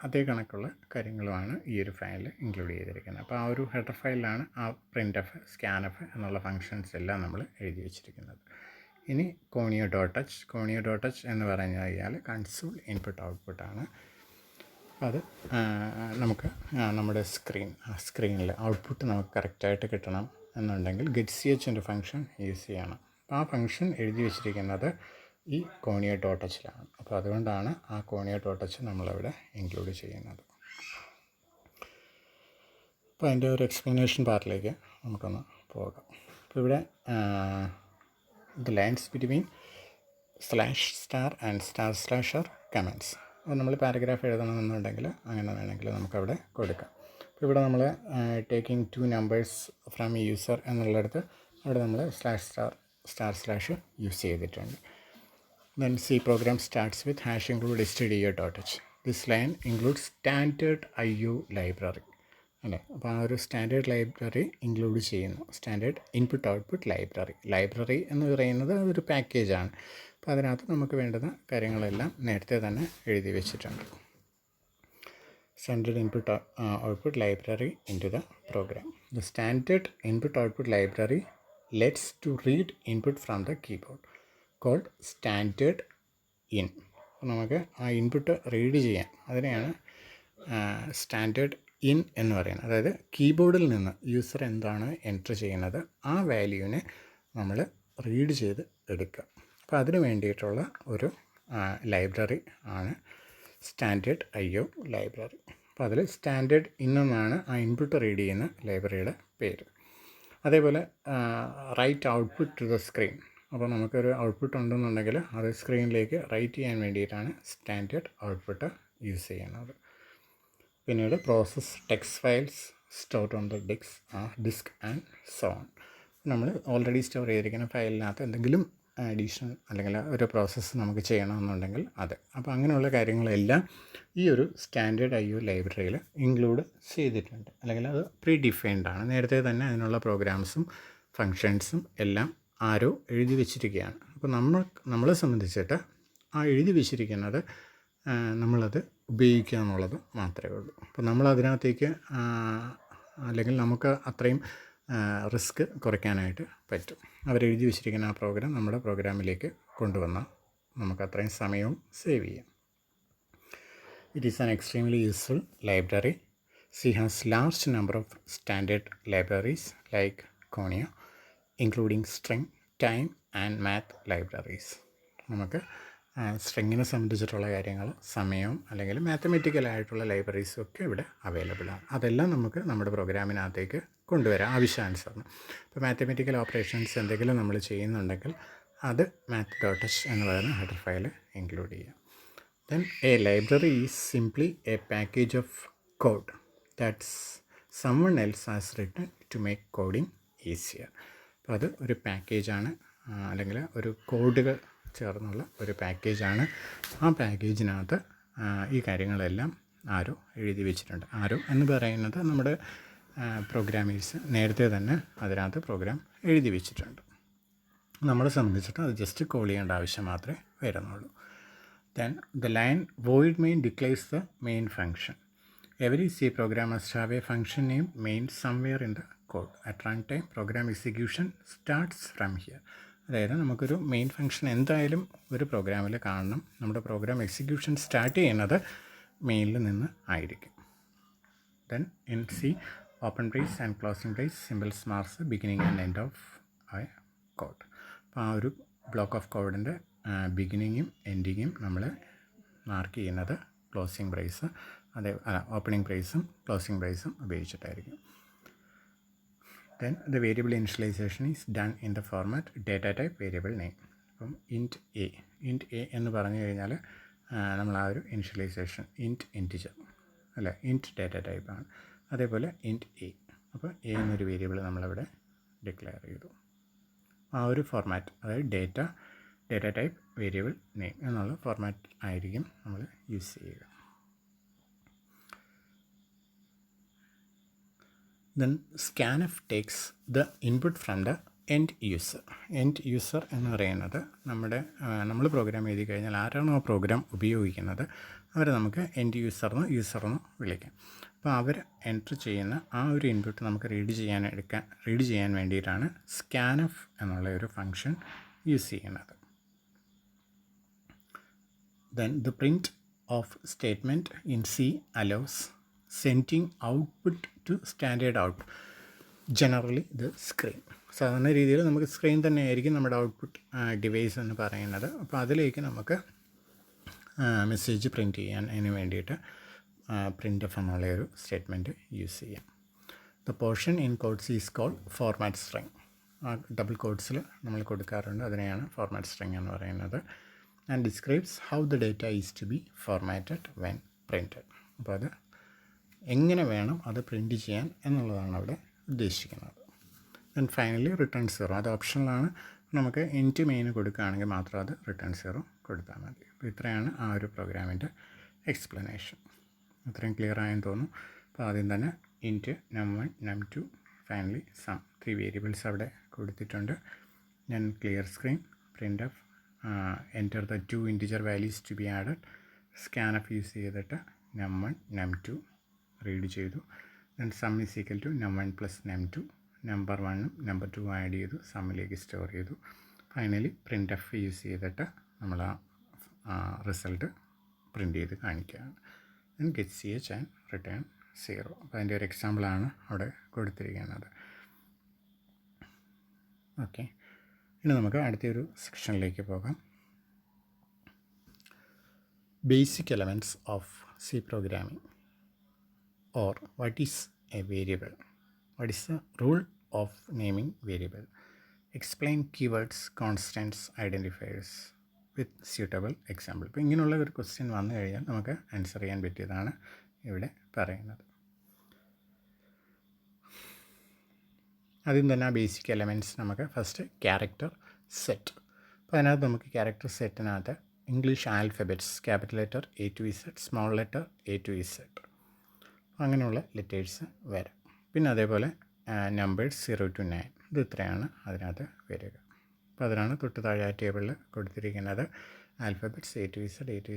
അതേ കണക്കുള്ള കാര്യങ്ങളുമാണ് ഈ ഒരു ഫയലിൽ ഇൻക്ലൂഡ് ചെയ്തിരിക്കുന്നത്. അപ്പോൾ ആ ഒരു ഹെഡർ ഫയലിലാണ് ആ പ്രിൻ്റ് എഫ്, സ്കാൻ-എഫ് എന്നുള്ള ഫങ്ഷൻസ് എല്ലാം നമ്മൾ എഴുതി വെച്ചിരിക്കുന്നത്. ഇനി കോണിയോ.h എന്ന് പറഞ്ഞു കഴിഞ്ഞാൽ കൺസോൾ ഇൻപുട്ട് ഔട്ട്പുട്ടാണ്. അത് നമുക്ക് നമ്മുടെ സ്ക്രീനിൽ ഔട്ട്പുട്ട് നമുക്ക് കറക്റ്റായിട്ട് കിട്ടണം എന്നുണ്ടെങ്കിൽ getch എന്ന ഫംഗ്ഷൻ യൂസ് ചെയ്യണം. അപ്പോൾ ആ ഫംഗ്ഷൻ എഴുതി വെച്ചിരിക്കുന്നത് ഈ കോണിയോ.hലാണ്. അപ്പോൾ അതുകൊണ്ടാണ് ആ കോണിയോ.h നമ്മളവിടെ ഇൻക്ലൂഡ് ചെയ്യുന്നത്. അപ്പോൾ അതിൻ്റെ ഒരു എക്സ്പ്ലനേഷൻ പാർട്ടിലേക്ക് നമുക്കൊന്ന് പോകാം. അപ്പോൾ ഇവിടെ the lines between /* and // are comments. അപ്പോൾ നമ്മൾ പാരഗ്രാഫ് എഴുതണമെന്നുണ്ടെങ്കിൽ അങ്ങനെ വേണമെങ്കിൽ നമുക്കവിടെ കൊടുക്കാം. അപ്പോൾ ഇവിടെ നമ്മൾ ടേക്കിംഗ് 2 നമ്പേഴ്സ് ഫ്രം യൂസർ എന്നുള്ളിടത്ത് അവിടെ നമ്മൾ // യൂസ് ചെയ്തിട്ടുണ്ട്. Then C program starts with #include stdio.h. This line includes standard IO library അല്ലേ. അപ്പോൾ ആ ഒരു സ്റ്റാൻഡേർഡ് ലൈബ്രറി ഇൻക്ലൂഡ് ചെയ്യുന്നു. സ്റ്റാൻഡേർഡ് ഇൻപുട്ട് ഔട്ട്പുട്ട് ലൈബ്രറി എന്ന് പറയുന്നത് അതൊരു പാക്കേജാണ്. അപ്പോൾ അതിനകത്ത് നമുക്ക് വേണ്ടുന്ന കാര്യങ്ങളെല്ലാം നേരത്തെ തന്നെ എഴുതി വെച്ചിട്ടുണ്ട്. Standard input output library into the program. The standard input output library lets to read input from the keyboard called standard in. നമുക്ക് ആ ഇൻപുട്ട് റീഡ് ചെയ്യാൻ അതിനെയാണ് സ്റ്റാൻഡേർഡ് ഇൻ എന്ന് പറയുന്നത്. അതായത് കീബോർഡിൽ നിന്ന് യൂസർ എന്താണ് എൻറ്റർ ചെയ്യുന്നത് ആ വാല്യൂവിനെ നമ്മൾ റീഡ് ചെയ്ത് എടുക്കുക. അപ്പോൾ അതിന് വേണ്ടിയിട്ടുള്ള ഒരു ലൈബ്രറി ആണ് സ്റ്റാൻഡേർഡ് IO ലൈബ്രറി. അപ്പോൾ അതിൽ സ്റ്റാൻഡേർഡ് ഇൻ എന്നാണ് ആ ഇൻപുട്ട് റീഡ് ചെയ്യുന്ന ലൈബ്രറിയുടെ പേര്. അതേപോലെ write output to the screen. അപ്പോൾ നമുക്കൊരു ഔട്ട്പുട്ട് ഉണ്ടെന്നുണ്ടെങ്കിൽ അത് സ്ക്രീനിലേക്ക് റൈറ്റ് ചെയ്യാൻ വേണ്ടിയിട്ടാണ് സ്റ്റാൻഡേർഡ് ഔട്ട്പുട്ട് യൂസ് ചെയ്യുന്നത്. പിന്നീട് process text files stored on the disk and so on. നമ്മൾ ഓൾറെഡി സ്റ്റോർ ചെയ്തിരിക്കുന്ന ഫയലിനകത്ത് എന്തെങ്കിലും അഡീഷണൽ അല്ലെങ്കിൽ ഒരു പ്രോസസ്സ് നമുക്ക് ചെയ്യണമെന്നുണ്ടെങ്കിൽ അത്. അപ്പോൾ അങ്ങനെയുള്ള കാര്യങ്ങളെല്ലാം ഈ ഒരു സ്റ്റാൻഡേർഡ് IO ലൈബ്രറിയിൽ ഇൻക്ലൂഡ് ചെയ്തിട്ടുണ്ട്, അല്ലെങ്കിൽ അത് പ്രീ ഡിഫൈൻഡ് ആണ്. നേരത്തെ തന്നെ അതിനുള്ള പ്രോഗ്രാംസും ഫങ്ഷൻസും എല്ലാം ആരോ എഴുതി വെച്ചിരിക്കുകയാണ്. അപ്പോൾ നമ്മളെ സംബന്ധിച്ചിട്ട് ആ എഴുതി വെച്ചിരിക്കുന്നത് നമ്മളത് ഉപയോഗിക്കുക എന്നുള്ളത് മാത്രമേ ഉള്ളൂ. അപ്പോൾ നമ്മളതിനകത്തേക്ക് അല്ലെങ്കിൽ നമുക്ക് അത്രയും റിസ്ക് കുറയ്ക്കാനായിട്ട് പറ്റും. അവരെഴുതി വെച്ചിരിക്കുന്ന ആ പ്രോഗ്രാം നമ്മുടെ പ്രോഗ്രാമിലേക്ക് കൊണ്ടുവന്നാൽ നമുക്ക് അത്രയും സമയവും സേവ് ചെയ്യാം. It is an extremely useful library. C has large number of standard libraries like Konia, including string, time and math libraries. നമുക്ക് സ്ട്രിങ്ങിനെ സംബന്ധിച്ചിട്ടുള്ള കാര്യങ്ങൾ, സമയവും അല്ലെങ്കിൽ മാത്തമെറ്റിക്കലായിട്ടുള്ള ലൈബ്രറീസും ഒക്കെ ഇവിടെ അവൈലബിൾ ആണ്. അതെല്ലാം നമുക്ക് നമ്മുടെ പ്രോഗ്രാമിനകത്തേക്ക് കൊണ്ടുവരാം ആവശ്യാനുസരണം. ഇപ്പോൾ മാത്തമെറ്റിക്കൽ ഓപ്പറേഷൻസ് എന്തെങ്കിലും നമ്മൾ ചെയ്യുന്നുണ്ടെങ്കിൽ അത് math.h എന്ന് പറയുന്ന ഹെഡർ ഫയൽ ഇൻക്ലൂഡ് ചെയ്യാം. Then A library is simply A package of code that's someone else has written to make coding easier. അപ്പോൾ അത് ഒരു പാക്കേജാണ്, അല്ലെങ്കിൽ ഒരു കോഡുകൾ ചേർന്നുള്ള ഒരു പാക്കേജാണ്. ആ പാക്കേജിനകത്ത് ഈ കാര്യങ്ങളെല്ലാം ആരോ എഴുതി വെച്ചിട്ടുണ്ട്. ആരോ എന്ന് പറയുന്നത് നമ്മുടെ പ്രോഗ്രാമേഴ്സ് നേരത്തെ തന്നെ അതിനകത്ത് പ്രോഗ്രാം എഴുതി വെച്ചിട്ടുണ്ട്. നമ്മളെ സംബന്ധിച്ചിട്ട് അത് ജസ്റ്റ് കോൾ ചെയ്യേണ്ട ആവശ്യം മാത്രമേ വരുന്നുള്ളൂ. Then the line void main declares the main function. Every C program must have a function name main somewhere in the code. At runtime, program execution starts from here. അതായത് നമുക്കൊരു main function എന്തായാലും ഒരു പ്രോഗ്രാമിൽ കാണണം. നമ്മുടെ program execution start ചെയ്യുന്നത് മെയിനിൽ നിന്ന് ആയിരിക്കും. Then in C, open brace and closing brace symbols marks beginning and end of A code. അപ്പോൾ ആ ഒരു ബ്ലോക്ക് ഓഫ് കോഡിൻ്റെ ബിഗിനിങ്ങും എൻഡിങ്ങും നമ്മൾ മാർക്ക് ചെയ്യുന്നത് ക്ലോസിംഗ് ബ്രേസ് ഓപ്പണിംഗ് ബ്രേസും ക്ലോസിംഗ് ബ്രേസും ഉപയോഗിച്ചിട്ടായിരിക്കും. Then the variable initialization is done in the format data type variable name. അപ്പം int a എന്ന് പറഞ്ഞു കഴിഞ്ഞാൽ നമ്മൾ ആ ഒരു ഇനിഷ്യലൈസേഷൻ ഇൻറ്റിജർ അല്ല ഇൻറ്റ് ഡാറ്റ ടൈപ്പാണ്. അതേപോലെ ഇൻറ്റ് എ, അപ്പോൾ എ എന്നൊരു വേരിയബിൾ നമ്മളവിടെ ഡിക്ലെയർ ചെയ്തു. ആ ഒരു ഫോർമാറ്റ്, അതായത് ഡാറ്റ ടൈപ്പ് വേരിയബിൾ നെയിം എന്നുള്ള ഫോർമാറ്റ് ആയിരിക്കും നമ്മൾ യൂസ് ചെയ്യുക. Then scanf takes the input from the end user. End user എന്ന് പറയുന്നത് നമ്മൾ പ്രോഗ്രാം എഴുതി കഴിഞ്ഞാൽ ആരാണോ ആ പ്രോഗ്രാം ഉപയോഗിക്കുന്നത് അവരെ നമുക്ക് എൻഡ് യൂസറെന്ന് വിളിക്കാം. അപ്പോൾ അവർ എൻറ്റർ ചെയ്യുന്ന ആ ഒരു ഇൻപുട്ട് നമുക്ക് റീഡ് ചെയ്യാൻ വേണ്ടിയിട്ടാണ് scanf എന്നുള്ള ഒരു ഫങ്ഷൻ യൂസ് ചെയ്യുന്നത്. Then the print of statement in C allows sending output to standard out, generally the screen. സാധാരണ രീതിയിൽ നമുക്ക് സ്ക്രീൻ തന്നെയായിരിക്കും നമ്മുടെ ഔട്ട്പുട്ട് ഡിവൈസ് എന്ന് പറയുന്നത്. അപ്പോൾ അതിലേക്ക് നമുക്ക് മെസ്സേജ് പ്രിൻറ്റ് ചെയ്യാൻ അതിന് വേണ്ടിയിട്ട് printf എന്നുള്ള ഒരു സ്റ്റേറ്റ്മെൻറ്റ് യൂസ് ചെയ്യാം. The portion in quotes is called format string. Double കോഡ്സിൽ നമ്മൾ കൊടുക്കാറുണ്ട്, അതിനെയാണ് ഫോർമാറ്റ് സ്ട്രിങ് എന്ന് പറയുന്നത്. And describes how the data is to be formatted when printed. അപ്പോൾ അത് എങ്ങനെ വേണം അത് പ്രിൻറ്റ് ചെയ്യാൻ എന്നുള്ളതാണ് അവിടെ ഉദ്ദേശിക്കുന്നത്. ദെൻ ഫൈനലി റിട്ടേൺ 0, അത് ഓപ്ഷനിലാണ്. നമുക്ക് ഇൻറ്റ് മെയിൻ കൊടുക്കുകയാണെങ്കിൽ മാത്രം അത് റിട്ടേൺ 0 കൊടുത്താൽ മതി. അപ്പോൾ ഇത്രയാണ് ആ ഒരു പ്രോഗ്രാമിൻ്റെ എക്സ്പ്ലനേഷൻ. അത്രയും ക്ലിയർ ആയെന്ന് തോന്നുന്നു. അപ്പോൾ ആദ്യം തന്നെ ഇൻറ്റ് num1 num2 finally some 3 variables അവിടെ കൊടുത്തിട്ടുണ്ട്. ഞാൻ clear screen, printf enter the 2 integer values to be added, scanf use ചെയ്തിട്ട് num1 num2 റീഡ് ചെയ്തു. Then sum is equal to num1 plus num2, number 1ഉം നമ്പർ 2 ആഡ് ചെയ്തു, സമ്മിലേക്ക് store ചെയ്തു. Finally printf use ചെയ്തിട്ട് നമ്മൾ ആ റിസൾട്ട് പ്രിൻ്റ് ചെയ്ത് കാണിക്കുകയാണ്. Then get ch and return 0. അപ്പോൾ അതിൻ്റെ ഒരു എക്സാമ്പിളാണ് അവിടെ കൊടുത്തിരിക്കുന്നത്. ഓക്കെ, ഇനി നമുക്ക് അടുത്തൊരു സെക്ഷനിലേക്ക് പോകാം. Basic elements of C programming. Or what is a variable? What is the rule of naming variable? Explain keywords, constants, identifiers with suitable example. ഇപ്പോൾ ഇങ്ങനെയുള്ള ഒരു ക്വസ്റ്റ്യൻ വന്നു കഴിഞ്ഞാൽ നമുക്ക് ആൻസർ ചെയ്യാൻ പറ്റിയതാണ് ഇവിടെ പറയുന്നത്. ആദ്യം തന്നെ ആ ബേസിക് എലമെൻറ്റ്സ് നമുക്ക് ഫസ്റ്റ് ക്യാരക്ടർ സെറ്റ്. അപ്പോൾ അതിനകത്ത് നമുക്ക് ക്യാരക്ടർ സെറ്റിനകത്ത് English alphabets, capital letter A to Z, small letter A to Z, അങ്ങനെയുള്ള ലെറ്റേഴ്സ് വരാം. പിന്നെ അതേപോലെ നമ്പേഴ്സ് 0 to 9, ഇത് ഇത്രയാണ് അതിനകത്ത് വരിക. അപ്പോൾ അതിനാണ് തൊട്ട് താഴെ ആ ടേബിളിൽ കൊടുത്തിരിക്കുന്നത്. Alphabets A to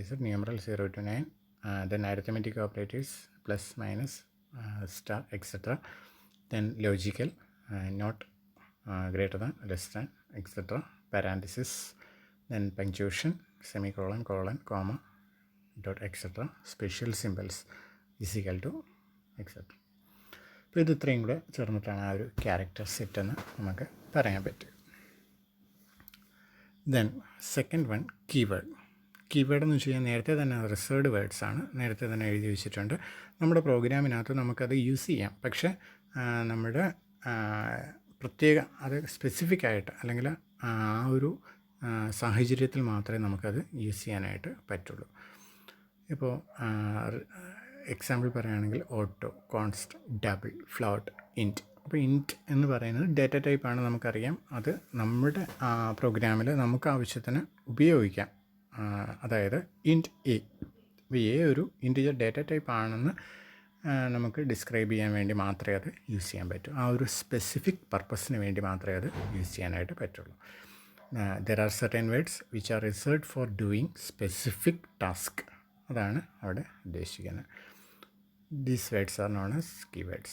Z, numeral 0 to 9, then arithmetic operators plus minus star etcetera, then logical not greater than less than etcetera, parenthesis, then punctuation, semicolon, colon, comma, dot etcetera, special symbols is equal to etcetera. അപ്പോൾ ഇത് ഇത്രയും കൂടെ ചേർന്നിട്ടാണ് ആ ഒരു character set എന്ന് നമുക്ക് പറയാൻ പറ്റുക. Then second one keyword. Keyword എന്ന് വെച്ച് കഴിഞ്ഞാൽ നേരത്തെ തന്നെ റിസർവ്ഡ് വേർഡ്സ് ആണ്, നേരത്തെ തന്നെ എഴുതി വെച്ചിട്ടുണ്ട്. നമ്മുടെ പ്രോഗ്രാമിനകത്ത് നമുക്കത് യൂസ് ചെയ്യാം, പക്ഷേ നമ്മുടെ പ്രത്യേക അത് സ്പെസിഫിക് ആയിട്ട് അല്ലെങ്കിൽ ആ ഒരു സാഹചര്യത്തിൽ മാത്രമേ നമുക്കത് യൂസ് ചെയ്യാനായിട്ട് പറ്റുള്ളൂ. ഇപ്പോൾ എക്സാമ്പിൾ പറയുകയാണെങ്കിൽ ഓട്ടോ, കോൺസ്റ്റ്, ഡബിൾ, ഫ്ലോട്ട്, ഇൻറ്റ്. അപ്പോൾ ഇൻറ്റ് എന്ന് പറയുന്നത് ഡാറ്റ ടൈപ്പാണ്, നമുക്കറിയാം. അത് നമ്മുടെ പ്രോഗ്രാമിൽ നമുക്ക് ആവശ്യത്തിന് ഉപയോഗിക്കാം. അതായത് ഇൻറ്റ് എ, എ ഒരു ഇൻറ്റിജർ ഡാറ്റ ടൈപ്പ് ആണെന്ന് നമുക്ക് ഡിസ്ക്രൈബ് ചെയ്യാൻ വേണ്ടി മാത്രമേ അത് യൂസ് ചെയ്യാൻ പറ്റൂ. ആ ഒരു സ്പെസിഫിക് പർപ്പസിന് വേണ്ടി മാത്രമേ അത് യൂസ് ചെയ്യാനായിട്ട് പറ്റുള്ളൂ. There R certain words which are reserved for doing specific task, അതാണ് അവിടെ ഉദ്ദേശിക്കുന്നത്. These words are known as keywords.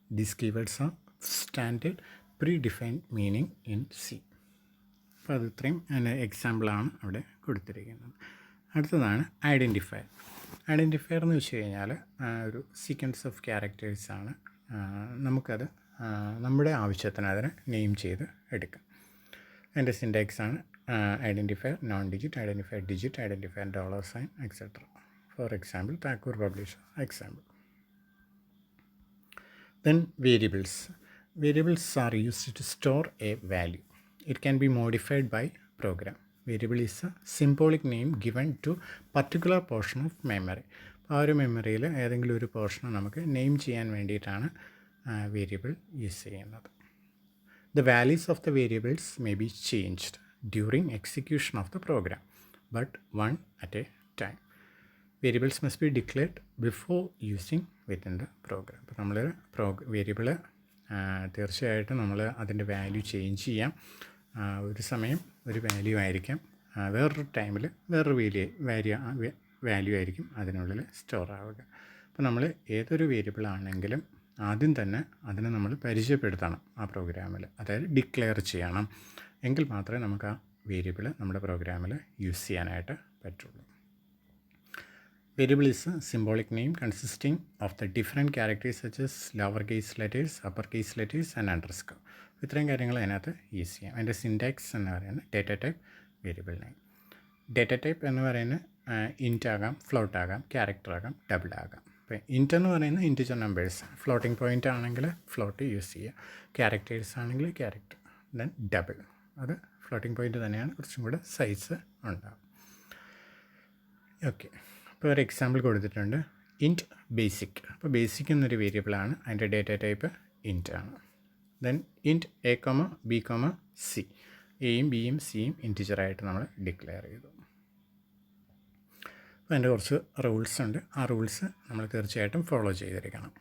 These keywords are standard predefined meaning in C. അപ്പോൾ അത് ഇത്രയും എക്സാമ്പിളാണ് അവിടെ കൊടുത്തിരിക്കുന്നത്. അടുത്തതാണ് ഐഡൻറ്റിഫയർ. ഐഡൻറ്റിഫയർ എന്ന് വെച്ച് കഴിഞ്ഞാൽ ഒരു സീക്വൻസ് ഓഫ് ക്യാരക്ടേഴ്സാണ്. നമുക്കത് നമ്മുടെ ആവശ്യത്തിന് അതിനെ നെയിം ചെയ്ത് എടുക്കാം. അതിൻ്റെ സിൻടാക്സ് ആണ് identifier, non digit, identifier digit, identifier dollar sign, etcetera. For example Thakur publisher example. Then variables. Variables are used to store a value. It can be modified by program. Variable is a symbolic name given to particular portion of memory. ആ ഒരു മെമ്മറിയിൽ ഏതെങ്കിലും ഒരു portion നമുക്ക് name ചെയ്യാൻ വേണ്ടിയിട്ടാണ് variable use ചെയ്യുന്നത്. The values of the variables may be changed during execution of the program, but one at a time. Variables must be declared before using within the program. അപ്പോൾ നമ്മൾ variable തീർച്ചയായിട്ടും നമ്മൾ അതിൻ്റെ value change ചെയ്യാം. ഒരു സമയം ഒരു വാല്യൂ ആയിരിക്കാം, വേറൊരു ടൈമിൽ വേറൊരു വാല്യൂ ആയിരിക്കും അതിനുള്ളിൽ സ്റ്റോർ ആവുക. അപ്പോൾ നമ്മൾ ഏതൊരു വേരിയബിൾ ആണെങ്കിലും ആദ്യം തന്നെ അതിനെ നമ്മൾ പരിചയപ്പെടുത്തണം ആ പ്രോഗ്രാമിൽ, അതായത് ഡിക്ലെയർ ചെയ്യണം. എങ്കിൽ മാത്രമേ നമുക്ക് ആ വേരിയബിൾ നമ്മുടെ പ്രോഗ്രാമിൽ യൂസ് ചെയ്യാനായിട്ട് പറ്റുള്ളൂ. Variable is a symbolic name consisting of the different characters such as lowercase letters, uppercase letters and underscore. ഇത്രയും കാര്യങ്ങൾ അതിനകത്ത് യൂസ് ചെയ്യാം. അതിൻ്റെ സിൻടാക്സ് എന്ന് പറയുന്നത് data type variable name. Data type എന്ന് പറയുന്നത് ഇൻറ്റ് ആകാം, ഫ്ലോട്ട് ആകാം, ക്യാരക്ടർ ആകാം, ഡബിൾ ആകാം. അപ്പോൾ ഇൻറ്റ് എന്ന് പറയുന്നത് ഇൻറ്റിജർ നമ്പേഴ്സ്, ഫ്ലോട്ടിംഗ് പോയിൻ്റ് ആണെങ്കിൽ ഫ്ലോട്ട് യൂസ് ചെയ്യുക, ക്യാരക്ടേഴ്സ് ആണെങ്കിൽ ക്യാരക്ടർ, ദെൻ ഡബിൾ. അത് ഫ്ലോട്ടിംഗ് പോയിൻ്റ് തന്നെയാണ്, കുറച്ചും കൂടെ സൈസ് ഉണ്ടാകും. ഓക്കെ, ഇപ്പോൾ ഒരു എക്സാമ്പിൾ കൊടുത്തിട്ടുണ്ട്, ഇൻറ്റ് ബേസിക്. അപ്പോൾ ബേസിക് എന്നൊരു വേരിയബിളാണ്, അതിൻ്റെ ഡേറ്റ ടൈപ്പ് ഇൻറ്റ് ആണ്. Then int A comma B comma C, എയും ബിയും സിയും ഇൻറ്റിജറായിട്ട് നമ്മൾ ഡിക്ലെയർ ചെയ്തു. അപ്പോൾ അതിൻ്റെ കുറച്ച് റൂൾസ് ഉണ്ട്. ആ റൂൾസ് നമ്മൾ തീർച്ചയായിട്ടും ഫോളോ ചെയ്തിരിക്കണം.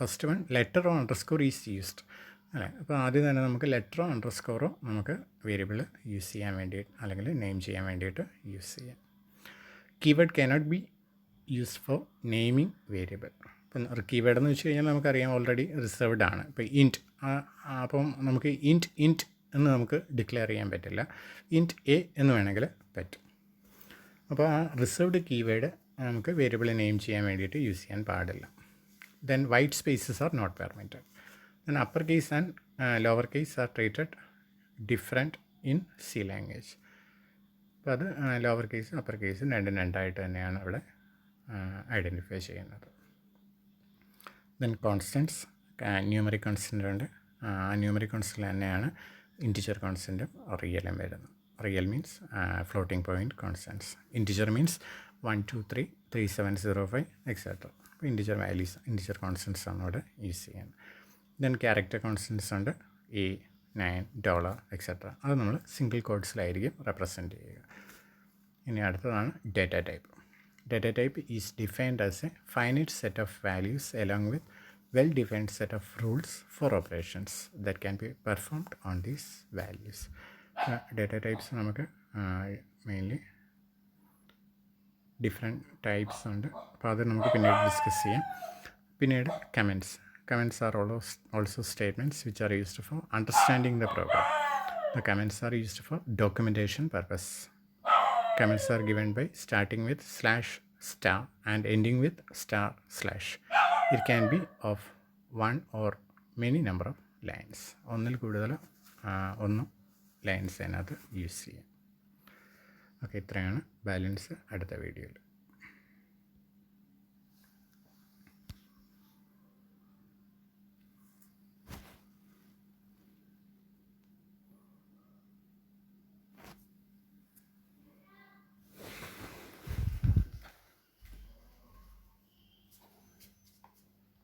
First one, letter or underscore is used അല്ലേ. അപ്പോൾ ആദ്യം തന്നെ നമുക്ക് ലെറ്ററോ അണ്ടർസ്കോറോ നമുക്ക് വേരിയബിൾ യൂസ് ചെയ്യാൻ വേണ്ടി അല്ലെങ്കിൽ നെയിം ചെയ്യാൻ വേണ്ടിയിട്ട് യൂസ് ചെയ്യാം. Keyword cannot be used for naming variable. ഇപ്പം കീവേഡ് എന്ന് വെച്ച് കഴിഞ്ഞാൽ നമുക്കറിയാം ഓൾറെഡി റിസർവ്ഡ് ആണ്. ഇപ്പോൾ ഇൻറ്റ്, അപ്പം നമുക്ക് ഇൻറ്റ് എന്ന് നമുക്ക് ഡിക്ലെയർ ചെയ്യാൻ പറ്റില്ല, ഇൻറ്റ് എ എന്ന് വേണമെങ്കിൽ പറ്റും. അപ്പോൾ ആ റിസർവ്ഡ് കീവേഡ് നമുക്ക് വേരിയബിൾ നെയിം ചെയ്യാൻ വേണ്ടിയിട്ട് യൂസ് ചെയ്യാൻ പാടില്ല. Then white spaces are not permitted. Then upper case and lower case are treated different in C language. അപ്പോൾ അത് ലോവർ കേസും അപ്പർ കേസും രണ്ടായിട്ട് തന്നെയാണ് ഇവിടെ ഐഡൻറ്റിഫൈ ചെയ്യുന്നത്. ദെൻ കോൺസ്റ്റൻറ്റ്സ്, ന്യൂമറിക് കോൺസ്റ്റൻ്റ് ഉണ്ട്. ആ ന്യൂമറിക് കോൺസ്റ്റൻ്റ് തന്നെയാണ് ഇൻറ്റിജർ കോൺസ്റ്റൻറ്റും റിയലും വരുന്നത്. Real means floating point constants, integer means 1 2 3 3 7 0 5 etcetera. അപ്പോൾ ഇൻറ്റിജർ വാല്യൂസ്, ഇൻറ്റിജർ കോൺസ്റ്റൻറ്റ്സ് ആണ് ഇവിടെ യൂസ് ചെയ്യുന്നത്. ദെൻ ക്യാരക്ടർ കോൺസ്റ്റൻറ്റ്സ് ഉണ്ട്, എ, 9, ഡോളർ എക്സെട്ര. അത് നമ്മൾ സിംഗിൾ കോഡ്സിലായിരിക്കും റെപ്രസെൻറ്റ് ചെയ്യുക. ഇനി അടുത്തതാണ് data type. Data type is defined as A finite set of values along with well defined set of rules for operations that can be performed on these values. Data types നമുക്ക് mainly different types ഉണ്ട്. അപ്പോൾ അത് നമുക്ക് പിന്നീട് discuss ചെയ്യാം. പിന്നീട് comments. Comments are also statements which are used for understanding the program. The comments are used for documentation purpose. Comments are given by starting with /* and ending with */. It can be of one or many number of lines. ഒന്നിൽ കൂടുതൽ lines അതിനകത്ത് use ചെയ്യാം. Okay, ഇത്രയാണ് balance. അടുത്ത വീഡിയോയിൽ